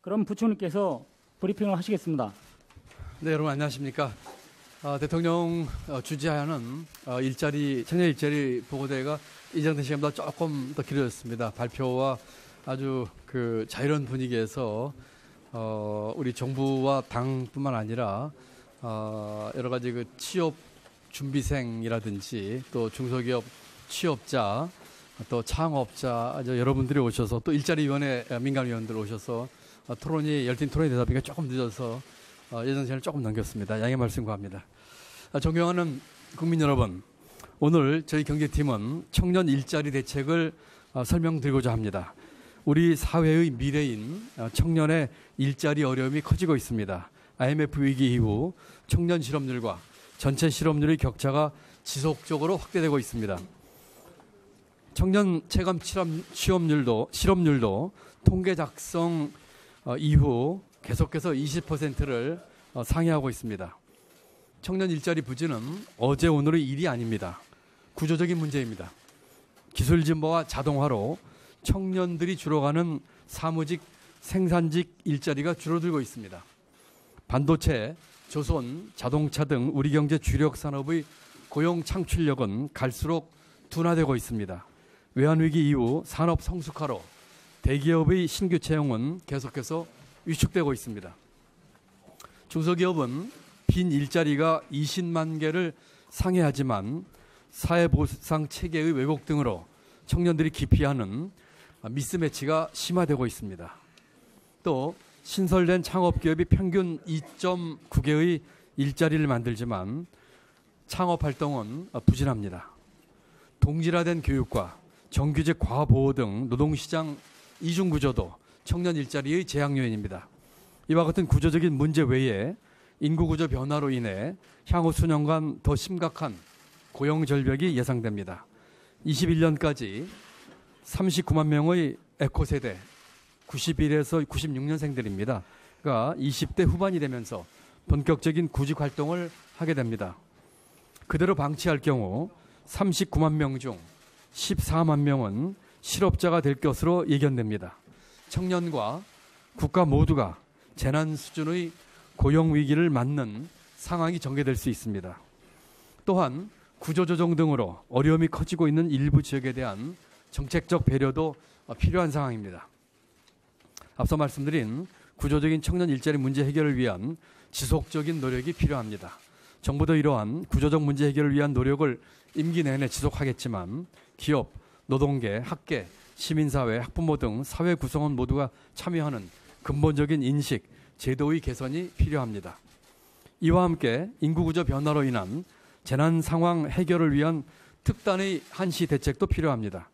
그럼 부총리께서 브리핑을 하시겠습니다. 네, 여러분 안녕하십니까. 대통령 주재하는 청년 일자리 보고대회가 예정된 시간보다 조금 더 길어졌습니다. 발표와 아주 자유로운 분위기에서 우리 정부와 당뿐만 아니라 여러 가지 취업 준비생이라든지 또 중소기업 취업자 또 창업자 여러분들이 오셔서 또 일자리위원회 민간위원들 오셔서 열띤 토론이 되다 보니까 조금 늦어서 예정 시간을 조금 넘겼습니다. 양해 말씀 구합니다. 존경하는 국민 여러분, 오늘 저희 경제팀은 청년 일자리 대책을 설명드리고자 합니다. 우리 사회의 미래인 청년의 일자리 어려움이 커지고 있습니다. IMF 위기 이후 청년 실업률과 전체 실업률의 격차가 지속적으로 확대되고 있습니다. 청년 체감 실업률도 통계 작성 이후 계속해서 20%를 상회하고 있습니다. 청년 일자리 부진은 어제 오늘의 일이 아닙니다. 구조적인 문제입니다. 기술 진보와 자동화로 청년들이 주로 가는 사무직, 생산직 일자리가 줄어들고 있습니다. 반도체, 조선, 자동차 등 우리 경제 주력 산업의 고용 창출력은 갈수록 둔화되고 있습니다. 외환위기 이후 산업 성숙화로 대기업의 신규 채용은 계속해서 위축되고 있습니다. 중소기업은 빈 일자리가 20만 개를 상회하지만 사회보상 체계의 왜곡 등으로 청년들이 기피하는 미스매치가 심화되고 있습니다. 또 신설된 창업기업이 평균 2.9개의 일자리를 만들지만 창업활동은 부진합니다. 동질화된 교육과 정규직 과보호 등 노동시장 이중구조도 청년 일자리의 제약 요인입니다. 이와 같은 구조적인 문제 외에 인구구조 변화로 인해 향후 수년간 더 심각한 고용절벽이 예상됩니다. 21년까지 39만 명의 에코세대 91에서 96년생들입니다. 그러니까 20대 후반이 되면서 본격적인 구직 활동을 하게 됩니다. 그대로 방치할 경우 39만 명 중 14만 명은 실업자가 될 것으로 예견됩니다. 청년과 국가 모두가 재난 수준의 고용 위기를 맞는 상황이 전개될 수 있습니다. 또한 구조조정 등으로 어려움이 커지고 있는 일부 지역에 대한 정책적 배려도 필요한 상황입니다. 앞서 말씀드린 구조적인 청년 일자리 문제 해결을 위한 지속적인 노력이 필요합니다. 정부도 이러한 구조적 문제 해결을 위한 노력을 임기 내내 지속하겠지만 기업, 노동계, 학계, 시민사회, 학부모 등 사회 구성원 모두가 참여하는 근본적인 인식, 제도의 개선이 필요합니다. 이와 함께 인구구조 변화로 인한 재난 상황 해결을 위한 특단의 한시 대책도 필요합니다.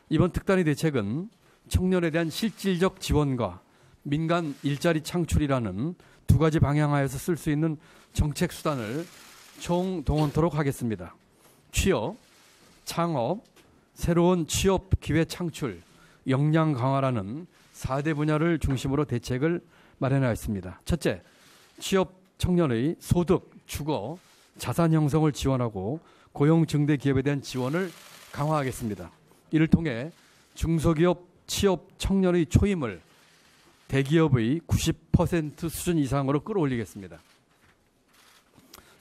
이번 특단의 대책은 청년에 대한 실질적 지원과 민간 일자리 창출이라는 두 가지 방향하에서 쓸 수 있는 정책 수단을 총동원토록 하겠습니다. 취업, 창업, 새로운 취업 기회 창출, 역량 강화라는 4대 분야를 중심으로 대책을 마련하였습니다. 첫째, 취업 청년의 소득, 주거, 자산 형성을 지원하고 고용 증대 기업에 대한 지원을 강화하겠습니다. 이를 통해 중소기업 취업 청년의 초임을 대기업의 90% 수준 이상으로 끌어올리겠습니다.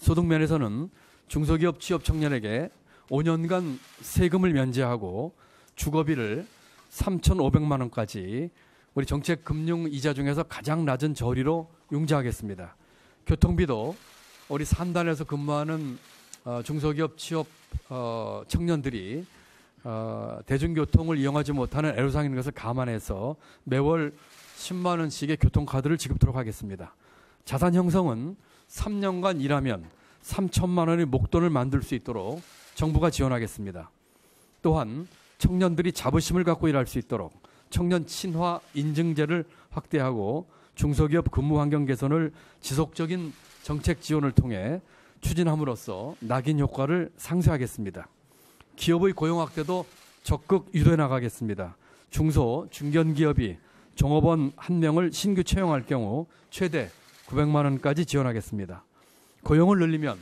소득 면에서는 중소기업 취업 청년에게 5년간 세금을 면제하고 주거비를 3,500만 원까지 우리 정책금융이자 중에서 가장 낮은 저리로 융자하겠습니다. 교통비도 우리 3단에서 근무하는 중소기업 취업 청년들이 대중교통을 이용하지 못하는 애로사항인 것을 감안해서 매월 10만 원씩의 교통카드를 지급토록 하겠습니다. 자산 형성은 3년간 일하면 3천만 원의 목돈을 만들 수 있도록 정부가 지원하겠습니다. 또한 청년들이 자부심을 갖고 일할 수 있도록 청년 친화 인증제를 확대하고 중소기업 근무 환경 개선을 지속적인 정책 지원을 통해 추진함으로써 낙인 효과를 상쇄하겠습니다. 기업의 고용 확대도 적극 유도해 나가겠습니다. 중소, 중견기업이 종업원 1명을 신규 채용할 경우 최대 900만 원까지 지원하겠습니다. 고용을 늘리면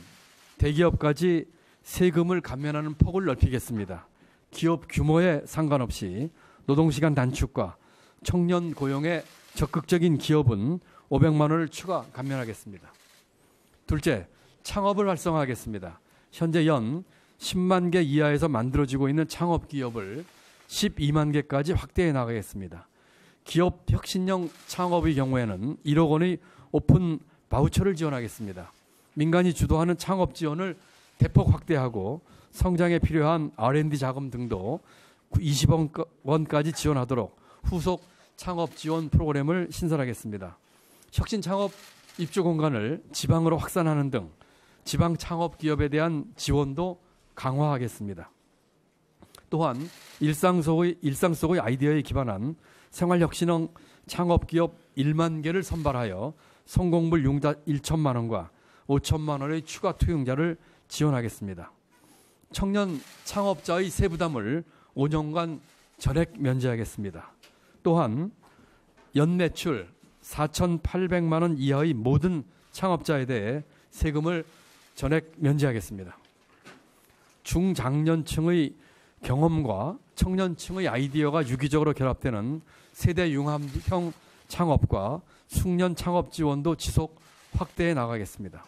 대기업까지 세금을 감면하는 폭을 넓히겠습니다. 기업 규모에 상관없이 노동시간 단축과 청년 고용의 적극적인 기업은 500만 원을 추가 감면하겠습니다. 둘째, 창업을 활성화하겠습니다. 현재 연 10만 개 이하에서 만들어지고 있는 창업 기업을 12만 개까지 확대해 나가겠습니다. 기업 혁신형 창업의 경우에는 1억 원의 오픈 바우처를 지원하겠습니다. 민간이 주도하는 창업 지원을 대폭 확대하고 성장에 필요한 R&D 자금 등도 20억 원까지 지원하도록 후속 창업 지원 프로그램을 신설하겠습니다. 혁신 창업 입주 공간을 지방으로 확산하는 등 지방 창업 기업에 대한 지원도 강화하겠습니다. 또한 일상 속의 아이디어에 기반한 생활혁신형 창업기업 1만 개를 선발하여 성공률 1천만 원과 5천만 원의 추가 투영자를 지원하겠습니다. 청년 창업자의 세부담을 5년간 전액 면제하겠습니다. 또한 연매출 4,800만 원 이하의 모든 창업자에 대해 세금을 전액 면제하겠습니다. 중장년층의 경험과 청년층의 아이디어가 유기적으로 결합되는 세대 융합형 창업과 숙련 창업 지원도 지속 확대해 나가겠습니다.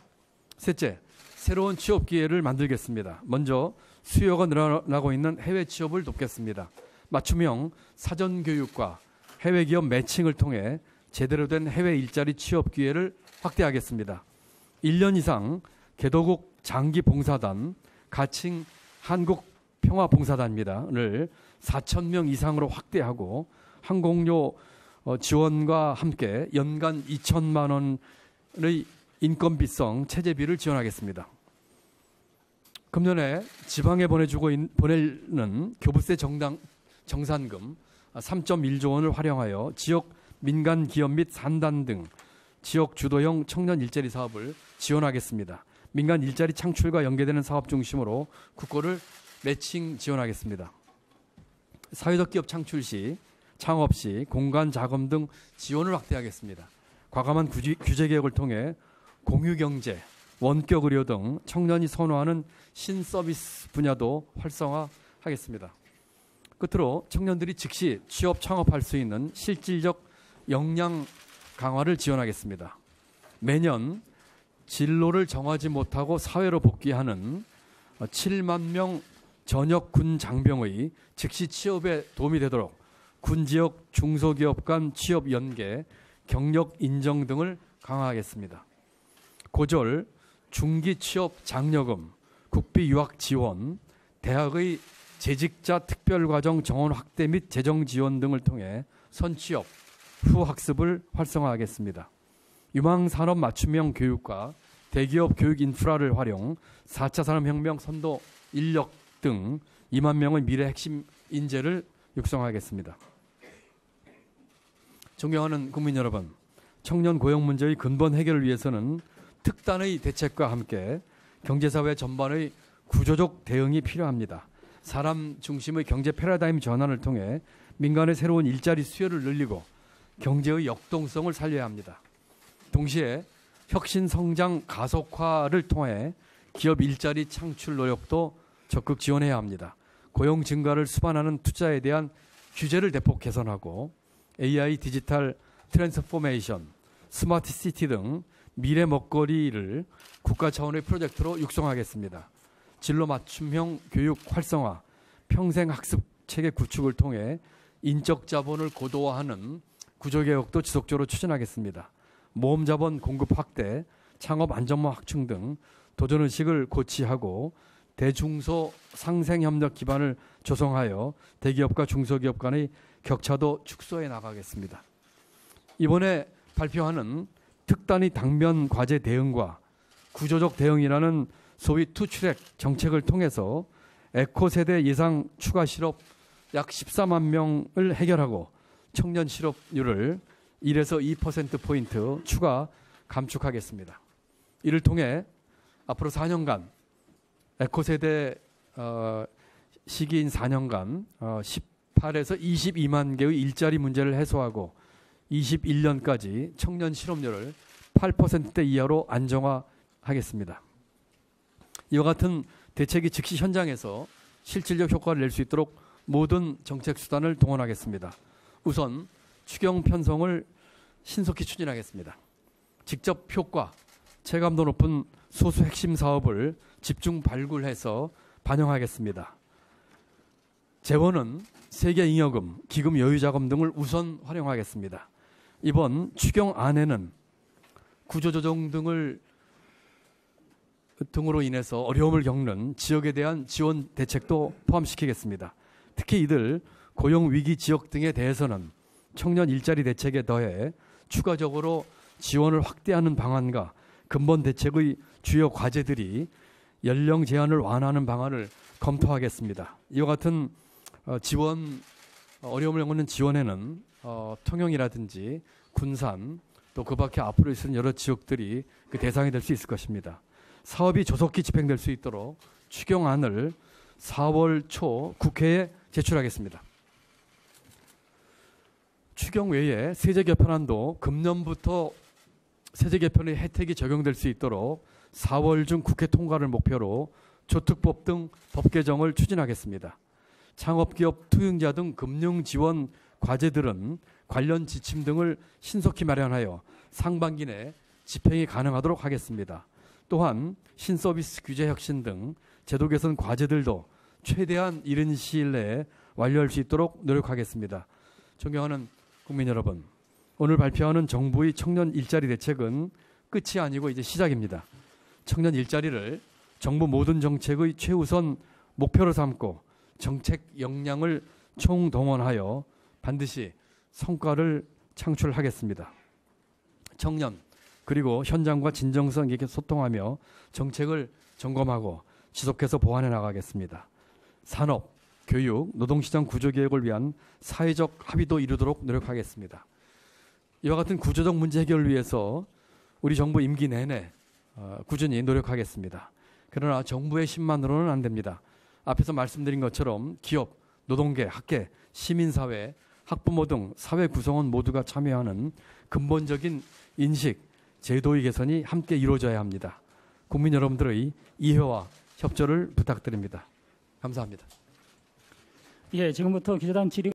셋째, 새로운 취업 기회를 만들겠습니다. 먼저 수요가 늘어나고 있는 해외 취업을 돕겠습니다. 맞춤형 사전 교육과 해외 기업 매칭을 통해 제대로 된 해외 일자리 취업 기회를 확대하겠습니다. 1년 이상 개도국 장기 봉사단, 가칭 한국 평화봉사단을 4,000명 이상으로 확대하고 항공료 지원과 함께 연간 2천만 원의 인건비성 체재비를 지원하겠습니다. 금년에 지방에 보내는 교부세 정산금 3.1조 원을 활용하여 지역 민간 기업 및 산단 등 지역 주도형 청년 일자리 사업을 지원하겠습니다. 민간 일자리 창출과 연계되는 사업 중심으로 국고를 매칭 지원하겠습니다. 사회적 기업 창출 시, 창업 시 공간 자금 등 지원을 확대하겠습니다. 과감한 규제 개혁을 통해 공유경제, 원격 의료 등 청년이 선호하는 신서비스 분야도 활성화하겠습니다. 끝으로 청년들이 즉시 취업 창업할 수 있는 실질적 역량 강화를 지원하겠습니다. 매년 진로를 정하지 못하고 사회로 복귀하는 7만 명 전역 군 장병의 즉시 취업에 도움이 되도록 군 지역 중소기업 간 취업 연계, 경력 인정 등을 강화하겠습니다. 고졸, 중기 취업 장려금, 국비 유학 지원, 대학의 재직자 특별과정 정원 확대 및 재정 지원 등을 통해 선취업, 후학습을 활성화하겠습니다. 유망산업 맞춤형 교육과 대기업 교육 인프라를 활용, 4차 산업혁명 선도 인력 등 2만 명의 미래 핵심 인재를 육성하겠습니다. 존경하는 국민 여러분, 청년 고용 문제의 근본 해결을 위해서는 특단의 대책과 함께 경제사회 전반의 구조적 대응이 필요합니다. 사람 중심의 경제 패러다임 전환을 통해 민간의 새로운 일자리 수요를 늘리고 경제의 역동성을 살려야 합니다. 동시에 혁신 성장 가속화를 통해 기업 일자리 창출 노력도 적극 지원해야 합니다. 고용 증가를 수반하는 투자에 대한 규제를 대폭 개선하고 AI 디지털 트랜스포메이션, 스마트 시티 등 미래 먹거리를 국가 차원의 프로젝트로 육성하겠습니다. 진로 맞춤형 교육 활성화, 평생 학습 체계 구축을 통해 인적 자본을 고도화하는 구조개혁도 지속적으로 추진하겠습니다. 모험 자본 공급 확대, 창업 안전망 확충 등 도전의식을 고취하고 대중소 상생협력 기반을 조성하여 대기업과 중소기업 간의 격차도 축소해 나가겠습니다. 이번에 발표하는 특단의 당면 과제 대응과 구조적 대응이라는 소위 투트랙 정책을 통해서 에코세대 예상 추가 실업 약 14만 명을 해결하고 청년 실업률을 1에서 2%포인트 추가 감축하겠습니다. 이를 통해 앞으로 4년간 에코세대 시기인 4년간 18에서 22만 개의 일자리 문제를 해소하고 21년까지 청년 실업률을 8%대 이하로 안정화하겠습니다. 이와 같은 대책이 즉시 현장에서 실질적 효과를 낼 수 있도록 모든 정책 수단을 동원하겠습니다. 우선 추경 편성을 신속히 추진하겠습니다. 직접 효과, 체감도 높은 소수 핵심 사업을 집중 발굴해서 반영하겠습니다. 재원은 세계잉여금, 기금 여유자금 등을 우선 활용하겠습니다. 이번 추경안에는 구조조정 등으로 인해서 어려움을 겪는 지역에 대한 지원 대책도 포함시키겠습니다. 특히 이들 고용위기 지역 등에 대해서는 청년 일자리 대책에 더해 추가적으로 지원을 확대하는 방안과 근본 대책의 주요 과제들이 연령 제한을 완화하는 방안을 검토하겠습니다. 이와 같은 지원, 어려움을 겪는 지원에는 통영이라든지 군산, 또 그 밖에 앞으로 있는 여러 지역들이 그 대상이 될 수 있을 것입니다. 사업이 조속히 집행될 수 있도록 추경안을 4월 초 국회에 제출하겠습니다. 추경 외에 세제 개편안도 금년부터 세제 개편의 혜택이 적용될 수 있도록 4월 중 국회 통과를 목표로 조특법 등 법 개정을 추진하겠습니다. 창업기업 투융자 등 금융지원 과제들은 관련 지침 등을 신속히 마련하여 상반기 내 집행이 가능하도록 하겠습니다. 또한 신서비스 규제 혁신 등 제도 개선 과제들도 최대한 이른 시일 내에 완료할 수 있도록 노력하겠습니다. 존경하는 국민 여러분, 오늘 발표하는 정부의 청년 일자리 대책은 끝이 아니고 이제 시작입니다. 청년 일자리를 정부 모든 정책의 최우선 목표로 삼고 정책 역량을 총동원하여 반드시 성과를 창출하겠습니다. 청년 그리고 현장과 진정성 있게 소통하며 정책을 점검하고 지속해서 보완해 나가겠습니다. 산업, 교육, 노동시장 구조개혁을 위한 사회적 합의도 이루도록 노력하겠습니다. 이와 같은 구조적 문제 해결을 위해서 우리 정부 임기 내내 꾸준히 노력하겠습니다. 그러나 정부의 힘만으로는 안 됩니다. 앞에서 말씀드린 것처럼 기업, 노동계, 학계, 시민사회, 학부모 등 사회 구성원 모두가 참여하는 근본적인 인식, 제도의 개선이 함께 이루어져야 합니다. 국민 여러분들의 이해와 협조를 부탁드립니다. 감사합니다. 예, 지금부터 기자단 질의